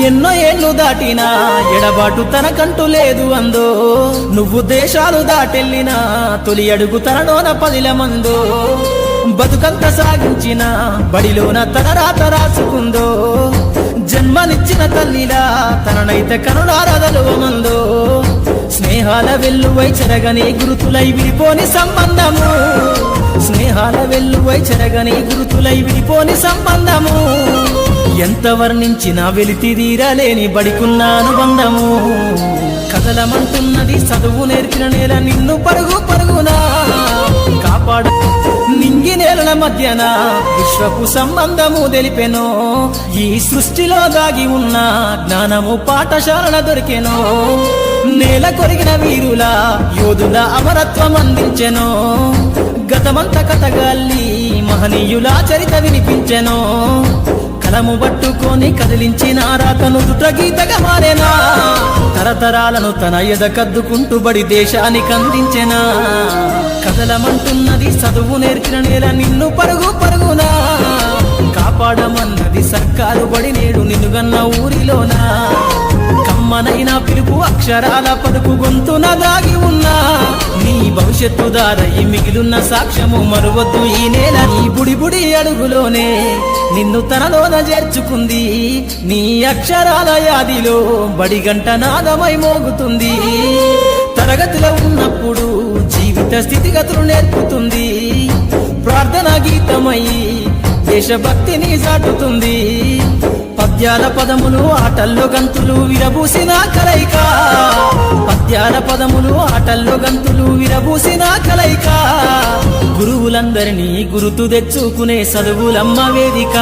ఎన్నో ఏళ్ళు దాటినా ఎడబాటు తనకంటూ లేదు అందో నువ్వు దేశాలు దాటెళ్ళినా తొలి అడుగు తనలోన పదిల మందో బతుకంత సాగించిన బడిలోన తన రాత రాసుకుందో జన్మనిచ్చిన తల్లిలా తననైతే కనులారదలువమందో స్నేహాల వెల్లువై చెరగని గురుతులై విడిపోని సంబంధము స్నేహాల వెల్లువై చెరగని గురుతులై విడిపోని సంబంధము ఎంత వర్ణించినా వెలితిదీరలేని బడికున్న అనుబంధము కదలమంటున్నది చదువు నేర్పిన నేల నిన్ను పరుగు పరుగునా కాపాడు నింగి నేలల మధ్యన విశ్వపు సంబంధము తెలిపెనో ఈ సృష్టిలో దాగి ఉన్న జ్ఞానము పాఠశాలల దొరికెనో నేల కొరిగిన వీరుల యోధుల అమరత్వం అందించెనో గతమంత కథగాల్లి మహనీయుల చరిత వినిపించెనో కలము పట్టుకొని కదిలించిన రాతను దుట గీతగా మారేనా తరతరాలను తన ఎద కద్దుకుంటూ బడి దేశానికి అందించెనా కదలమంటున్నది చదువు నేర్చిన నేల నిన్ను పరుగు పరుగునా కాపాడమన్నది సర్కారు బడి నేడు నిన్నుగన్న ఊరిలోనా కమ్మనైన పిలుపు అక్షరాల పలుకు గొంతున దాగి ఉన్నా నీ భవిష్యత్తు దారయి మిగిలిన సాక్ష్యము మరువద్దు ఈ నేల నీ బుడి బుడి అడుగులోనే నిన్ను తనలోన చేర్చుకుంది నీ అక్షరాల యాదిలో బడి గంట నాదమై మోగుతుంది తరగతిలో ఉన్నప్పుడు జీవిత స్థితిగతులు నేర్పుతుంది ప్రార్థన గీతమై దేశభక్తిని చాటుతుంది పద్యాల పదములు ఆటల్లో గంతులు విరబూసిన కలయిక పద్యాల పదములు ఆటల్లో గంతులు విరబూసిన కలయిక గురువులందరినీ గురుతు తెచ్చుకునే చదువులమ్మ వేదిక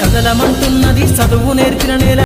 కదలమంటున్నది చదువు నేర్పిన నేల